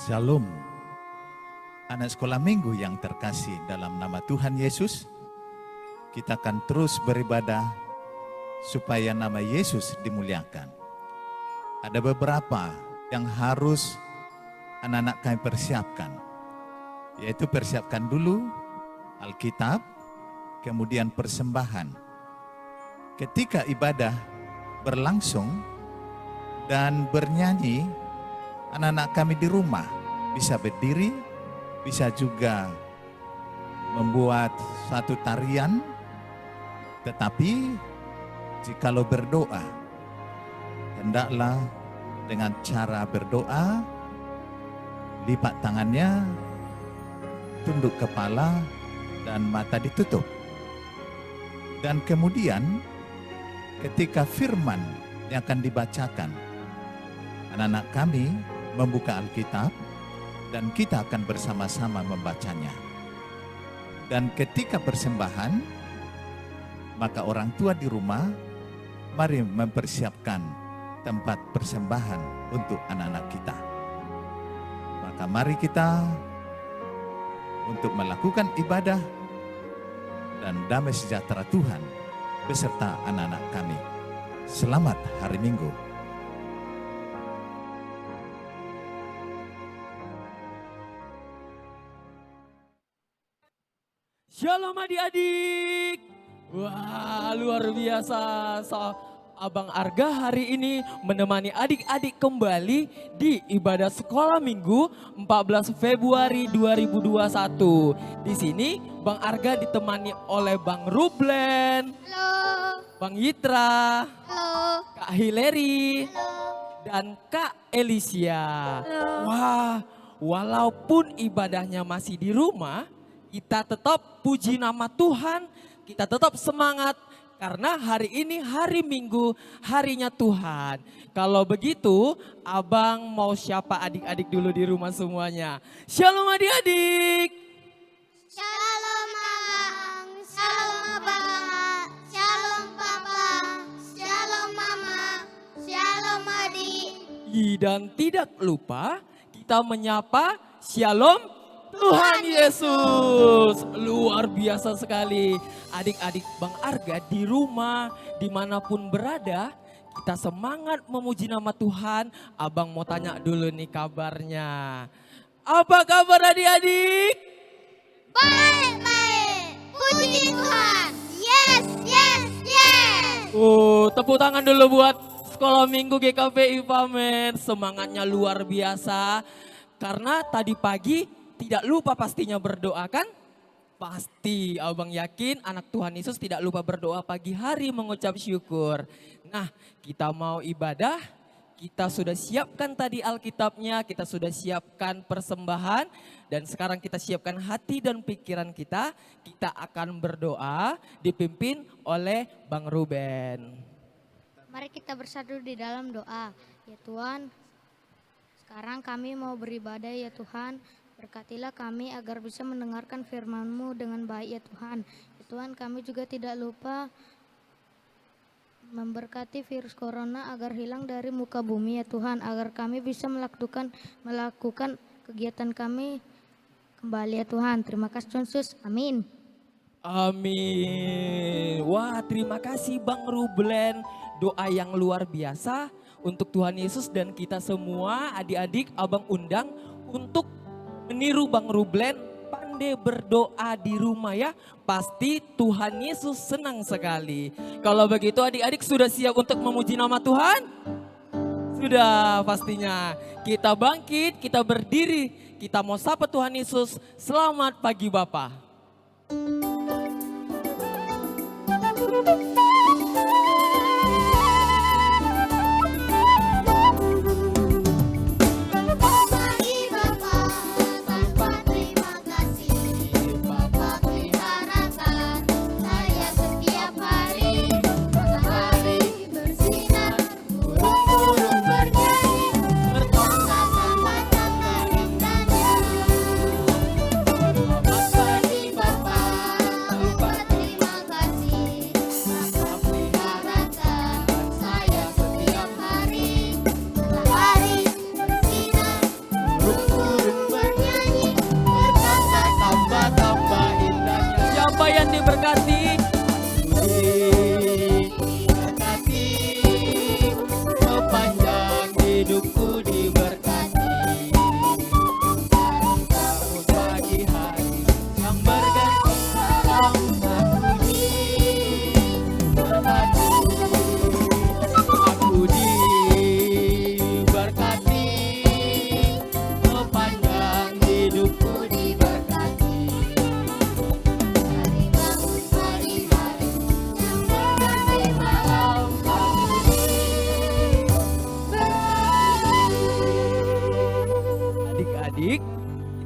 Shalom, anak sekolah minggu yang terkasih dalam nama Tuhan Yesus. Kita akan terus beribadah supaya nama Yesus dimuliakan. Ada beberapa yang harus anak-anak kami persiapkan, yaitu persiapkan dulu Alkitab, kemudian persembahan. Ketika ibadah berlangsung dan bernyanyi, anak-anak kami di rumah bisa berdiri, bisa juga membuat satu tarian. Tetapi jikalau berdoa, hendaklah dengan cara berdoa, lipat tangannya, tunduk kepala, dan mata ditutup. Dan kemudian ketika firman yang akan dibacakan, anak-anak kami membuka Alkitab dan kita akan bersama-sama membacanya. Dan ketika persembahan, maka orang tua di rumah mari mempersiapkan tempat persembahan untuk anak-anak kita. Maka mari kita untuk melakukan ibadah dan damai sejahtera Tuhan beserta anak-anak kami. Selamat hari Minggu. Shalom adik-adik. Wah, luar biasa. Abang Arga hari ini menemani adik-adik kembali di ibadah sekolah minggu 14 Februari 2021. Di sini Bang Arga ditemani oleh Bang Rublen, Halo. Bang Yitra, Halo. Kak Hileri, Halo. dan Kak Elisia. Halo. Wah, walaupun ibadahnya masih di rumah, kita tetap puji nama Tuhan, kita tetap semangat karena hari ini hari Minggu, harinya Tuhan. Kalau begitu, Abang mau siapa adik-adik dulu di rumah semuanya? Shalom adik-adik. Shalom abang, shalom abang, shalom papa, shalom mama, shalom adik. Dan tidak lupa kita menyapa Shalom Tuhan Yesus. Luar biasa sekali. Adik-adik Bang Arga di rumah, dimanapun berada, kita semangat memuji nama Tuhan. Abang mau tanya dulu nih kabarnya. Apa kabar adik-adik? Baik, baik. Puji Tuhan. Yes, yes, yes. Tepuk tangan dulu buat Sekolah Minggu GKPI Pamen. Semangatnya luar biasa. Karena tadi pagi tidak lupa pastinya berdoa kan? Pasti abang yakin anak Tuhan Yesus tidak lupa berdoa pagi hari mengucap syukur. Nah, kita mau ibadah, kita sudah siapkan tadi Alkitabnya, kita sudah siapkan persembahan. Dan sekarang kita siapkan hati dan pikiran kita akan berdoa dipimpin oleh Bang Ruben. Mari kita bersatu di dalam doa. Ya Tuhan, sekarang kami mau beribadah ya Tuhan. Berkatilah kami agar bisa mendengarkan firman-Mu dengan baik ya Tuhan. Ya Tuhan, kami juga tidak lupa memberkati virus corona agar hilang dari muka bumi ya Tuhan. Agar kami bisa melakukan kegiatan kami kembali ya Tuhan. Terima kasih Tuhan Yesus. Amin. Amin. Wah, terima kasih Bang Ruben. Doa yang luar biasa untuk Tuhan Yesus dan kita semua adik-adik abang undang untuk meniru Bang Ruben, pandai berdoa di rumah ya. Pasti Tuhan Yesus senang sekali. Kalau begitu adik-adik sudah siap untuk memuji nama Tuhan? Sudah pastinya. Kita bangkit, kita berdiri, kita mau sapa Tuhan Yesus. Selamat pagi Bapak. Bagi Bapa tanpa terima kasih, Bapa peliharakan saya setiap hari. Matahari bersinar, burung-burung bernyanyi, bertambah-tambah indahnya. Bagi Bapa tanpa terima kasih,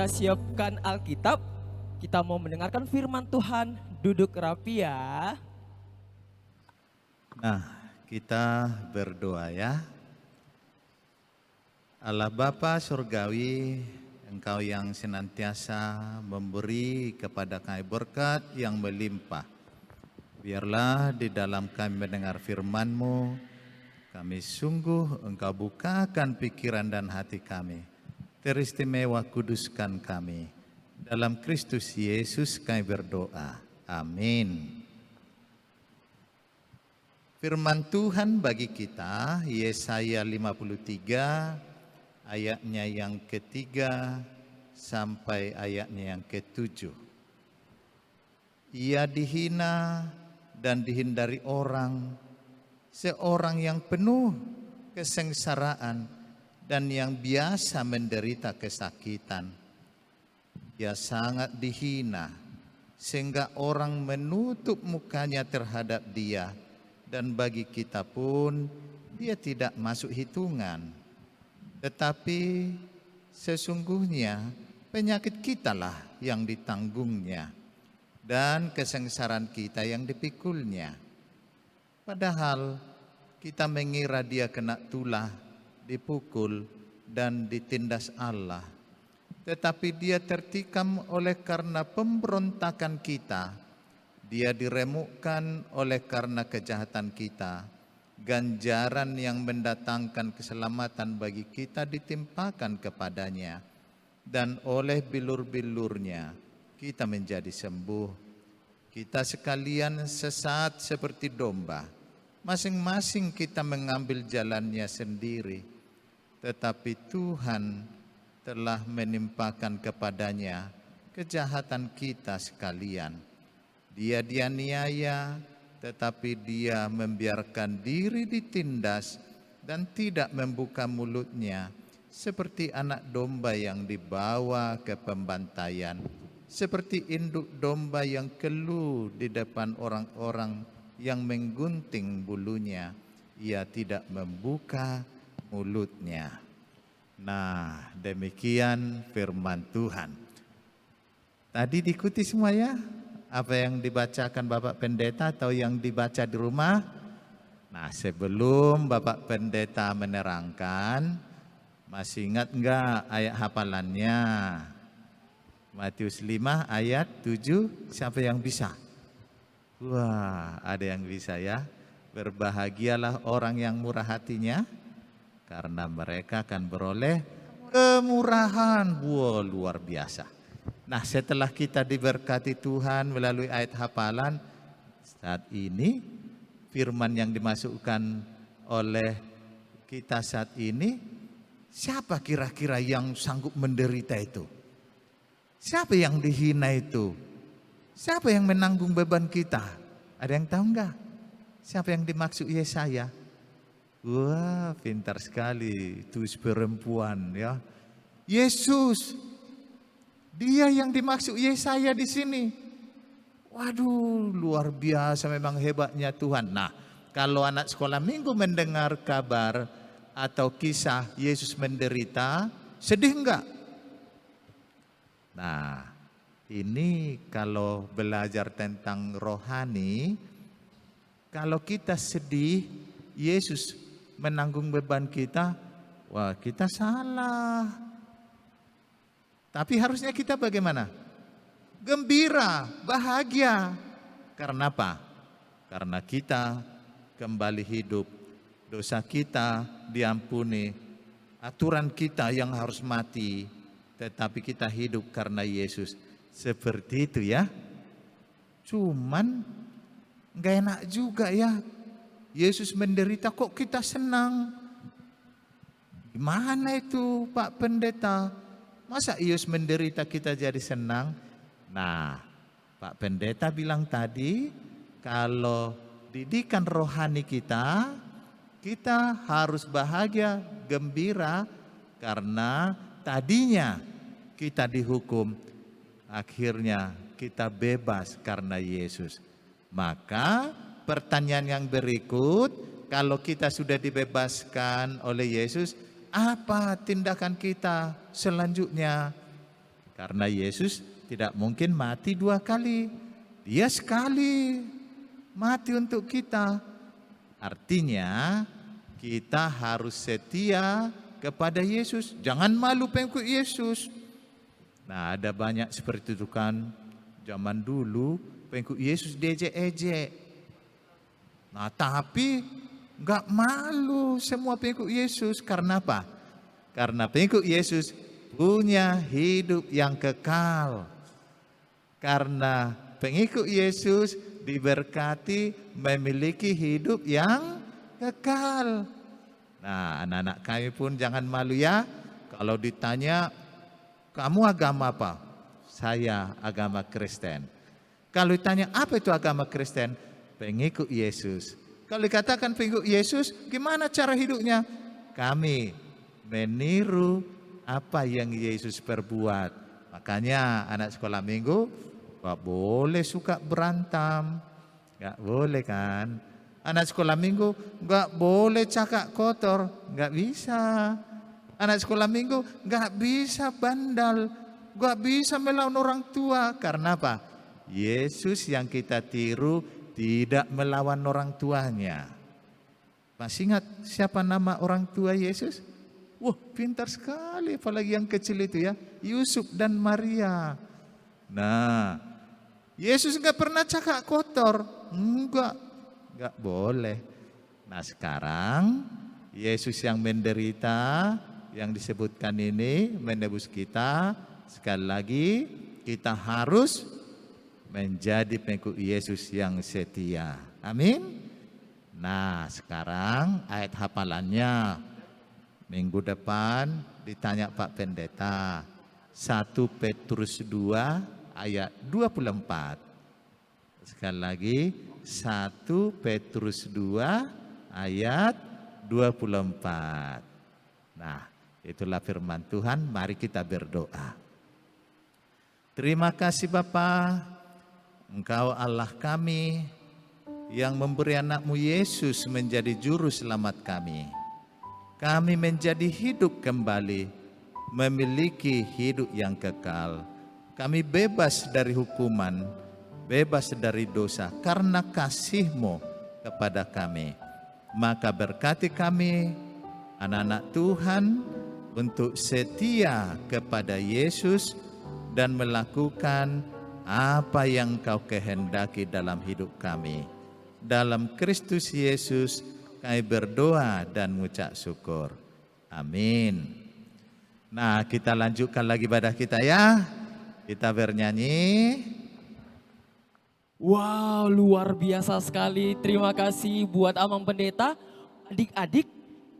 kita siapkan Alkitab, kita mau mendengarkan firman Tuhan. Duduk rapi ya. Nah, kita berdoa ya. Allah Bapa Surgawi, Engkau yang senantiasa memberi kepada kami berkat yang melimpah. Biarlah di dalam kami mendengar firman-Mu, kami sungguh Engkau bukakan pikiran dan hati kami. Teristimewa kuduskan kami. Dalam Kristus Yesus kami berdoa. Amin. Firman Tuhan bagi kita, Yesaya 53, ayatnya yang ketiga sampai ayatnya yang ketujuh. Ia dihina dan dihindari orang, seorang yang penuh kesengsaraan dan yang biasa menderita kesakitan. Ia sangat dihina sehingga orang menutup mukanya terhadap dia, dan bagi kita pun dia tidak masuk hitungan. Tetapi sesungguhnya penyakit kitalah yang ditanggungnya dan kesengsaraan kita yang dipikulnya. Padahal kita mengira dia kena tulah, dipukul dan ditindas Allah. Tetapi dia tertikam oleh karena pemberontakan kita. Dia diremukkan oleh karena kejahatan kita. Ganjaran yang mendatangkan keselamatan bagi kita ditimpakan kepadanya. Dan oleh bilur-bilurnya kita menjadi sembuh. Kita sekalian sesat seperti domba. Masing-masing kita mengambil jalannya sendiri. Tetapi Tuhan telah menimpakan kepadanya kejahatan kita sekalian. Dia dianiaya, tetapi dia membiarkan diri ditindas dan tidak membuka mulutnya, seperti anak domba yang dibawa ke pembantaian, seperti induk domba yang keluh di depan orang-orang yang menggunting bulunya. Ia tidak membuka mulutnya. Nah, demikian firman Tuhan. Tadi diikuti semua ya? Apa yang dibacakan Bapak Pendeta atau yang dibaca di rumah? Nah, sebelum Bapak Pendeta menerangkan, masih ingat enggak ayat hafalannya? Matius 5 ayat 7, siapa yang bisa? Wah, ada yang bisa ya. Berbahagialah orang yang murah hatinya, karena mereka akan beroleh kemurahan. Wah, luar biasa. Nah, setelah kita diberkati Tuhan melalui ayat hafalan, saat ini firman yang dimasukkan oleh kita saat ini, siapa kira-kira yang sanggup menderita itu? Siapa yang dihina itu? Siapa yang menanggung beban kita? Ada yang tahu enggak? Siapa yang dimaksud Yesaya? Wah, pintar sekali tuh perempuan ya. Yesus, dia yang dimaksud Yesaya di sini. Waduh, luar biasa memang hebatnya Tuhan. Nah, kalau anak sekolah minggu mendengar kabar atau kisah Yesus menderita, sedih enggak? Nah, ini kalau belajar tentang rohani, kalau kita sedih, Yesus menanggung beban kita, wah kita salah. Tapi harusnya kita bagaimana? Gembira, bahagia. Karena apa? Karena kita kembali hidup, dosa kita diampuni, aturan kita yang harus mati, tetapi kita hidup karena Yesus. Seperti itu ya. Cuman gak enak juga ya. Yesus menderita kok kita senang. Gimana itu Pak Pendeta? Masa Yesus menderita kita jadi senang? Nah, Pak Pendeta bilang tadi, kalau didikan rohani kita, kita harus bahagia, gembira, karena tadinya kita dihukum, akhirnya kita bebas karena Yesus. Maka pertanyaan yang berikut, kalau kita sudah dibebaskan oleh Yesus, apa tindakan kita selanjutnya? Karena Yesus tidak mungkin mati 2 kali. Dia sekali mati untuk kita. Artinya kita harus setia kepada Yesus. Jangan malu pengikut Yesus. Nah, ada banyak seperti itu kan. Zaman dulu pengikut Yesus diejek-ejek. Nah, tapi enggak malu semua pengikut Yesus. Karena apa? Karena pengikut Yesus punya hidup yang kekal. Karena pengikut Yesus diberkati memiliki hidup yang kekal. Nah, anak-anak kami pun jangan malu ya. Kalau ditanya, kamu agama apa? Saya agama Kristen. Kalau ditanya, apa itu agama Kristen? Pengikut Yesus. Kalau dikatakan pengikut Yesus, gimana cara hidupnya? Kami meniru apa yang Yesus perbuat. Makanya anak sekolah minggu gak boleh suka berantem. Gak boleh kan? Anak sekolah minggu gak boleh cakap kotor. Gak bisa. Anak sekolah minggu gak bisa bandal. Gak bisa melawan orang tua. Karena apa? Yesus yang kita tiru tidak melawan orang tuanya. Masih ingat siapa nama orang tua Yesus? Wah, pintar sekali, apalagi yang kecil itu ya, Yusuf dan Maria. Nah, Yesus enggak pernah cakap kotor, enggak boleh. Nah, sekarang Yesus yang menderita, yang disebutkan ini menebus kita. Sekali lagi, kita harus menjadi pengikut Yesus yang setia. Amin. Nah, sekarang ayat hafalannya. Minggu depan ditanya Pak Pendeta. 1 Petrus 2 ayat 24. Sekali lagi 1 Petrus 2 ayat 24. Nah, itulah firman Tuhan. Mari kita berdoa. Terima kasih Bapa, Engkau Allah kami yang memberi anak-Mu Yesus menjadi juru selamat kami. Kami menjadi hidup kembali, memiliki hidup yang kekal. Kami bebas dari hukuman, bebas dari dosa karena kasih-Mu kepada kami. Maka berkati kami, anak-anak Tuhan, untuk setia kepada Yesus dan melakukan apa yang Kau kehendaki dalam hidup kami. Dalam Kristus Yesus kami berdoa dan mengucap syukur. Amin. Nah, kita lanjutkan lagi ibadah kita ya. Kita bernyanyi. Wow, luar biasa sekali. Terima kasih buat Amang Pendeta. Adik-adik,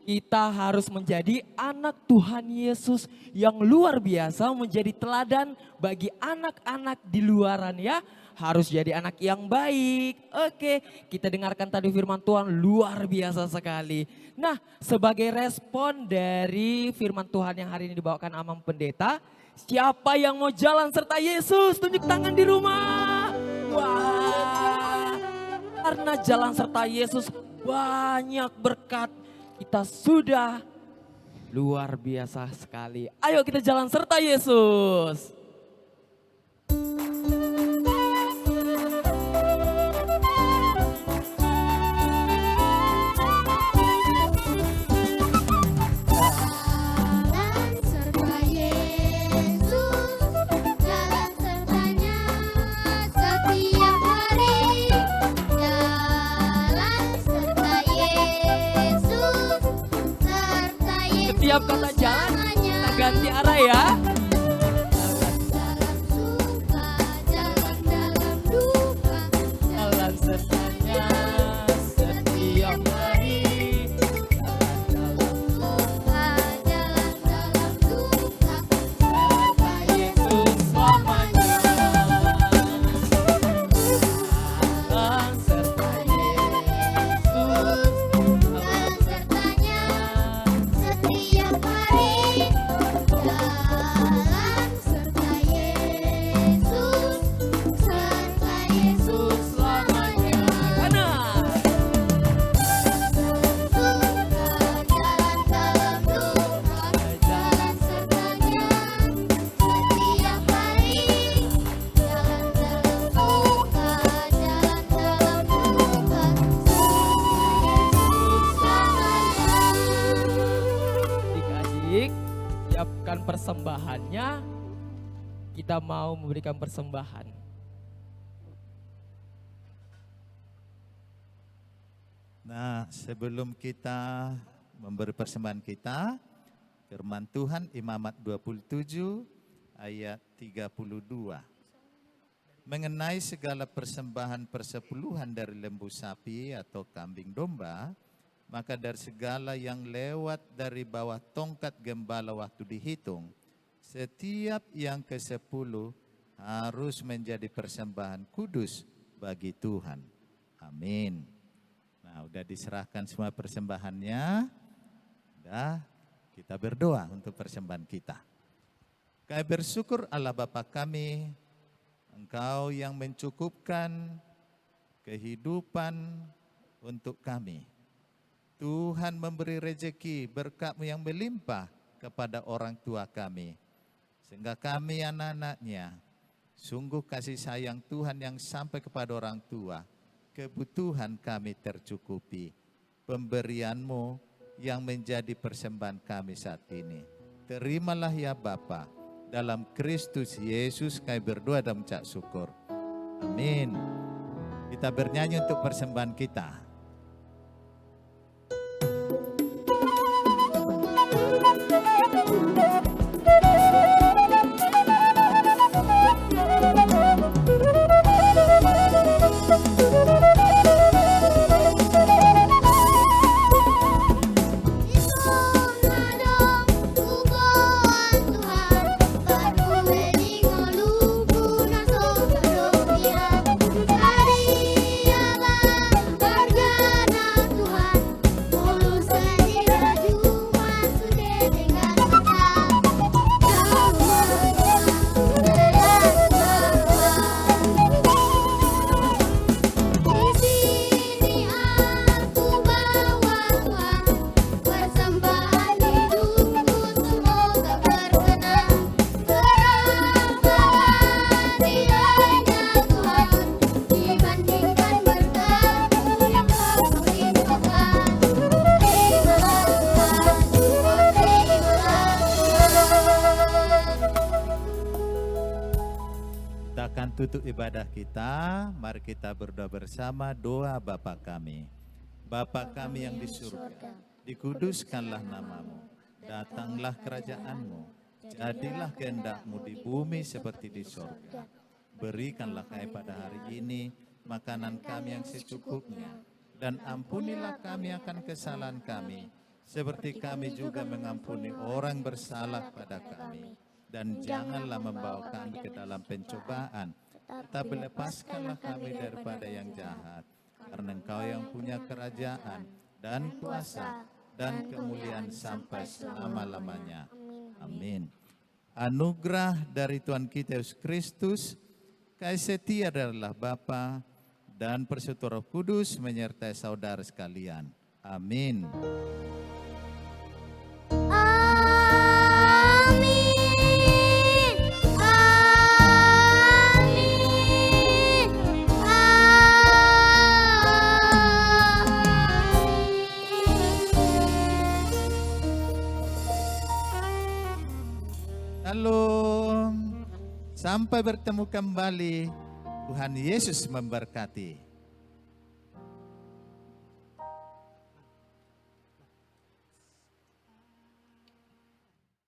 kita harus menjadi anak Tuhan Yesus yang luar biasa, menjadi teladan bagi anak-anak di luaran ya. Harus jadi anak yang baik. Oke, kita dengarkan tadi firman Tuhan luar biasa sekali. Nah, sebagai respon dari firman Tuhan yang hari ini dibawakan Amang Pendeta, siapa yang mau jalan serta Yesus? Tunjuk tangan di rumah. Wah, karena jalan serta Yesus banyak berkat. Kita sudah luar biasa sekali. Ayo kita jalan serta Yesus. Setiap kata jalan, kita ganti arah ya. Jalan sertanya setiap hari. Serta Yesus selamanya. Jalan serta Yesus. Setiap hari memberikan persembahannya, kita mau memberikan persembahan. Nah, sebelum kita memberi persembahan kita, firman Tuhan Imamat 27 ayat 32. Mengenai segala persembahan persepuluhan dari lembu sapi atau kambing domba, maka dari segala yang lewat dari bawah tongkat gembala waktu dihitung, setiap yang ke-10 harus menjadi persembahan kudus bagi Tuhan. Amin. Nah, udah diserahkan semua persembahannya. Udah, kita berdoa untuk persembahan kita. Kami bersyukur Allah Bapa kami, Engkau yang mencukupkan kehidupan untuk kami. Tuhan memberi rezeki berkat-Mu yang melimpah kepada orang tua kami. Sehingga kami anak-anaknya, sungguh kasih sayang Tuhan yang sampai kepada orang tua. Kebutuhan kami tercukupi. Pemberian-Mu yang menjadi persembahan kami saat ini. Terimalah ya Bapa. Dalam Kristus Yesus kami berdoa dan mengucap syukur. Amin. Kita bernyanyi untuk persembahan kita. Tutup ibadah kita, mari kita berdoa bersama doa Bapa kami. Bapa kami yang di surga, dikuduskanlah namamu, datanglah kerajaan-Mu, jadilah kehendak-Mu di bumi seperti di surga. Berikanlah kami pada hari ini makanan kami yang secukupnya, dan ampunilah kami akan kesalahan kami, seperti kami juga mengampuni orang bersalah pada kami. Dan janganlah membawa kami ke dalam pencobaan, tetapi lepaskanlah kami daripada yang jahat. Karena Engkau yang punya kerajaan dan kuasa dan kemuliaan sampai selama-lamanya. Amin. Anugerah dari Tuhan kita Yesus Kristus, kasih setia adalah Bapa dan persekutuan Roh Kudus menyertai saudara sekalian. Amin. Shalom. Sampai bertemu kembali. Tuhan Yesus memberkati.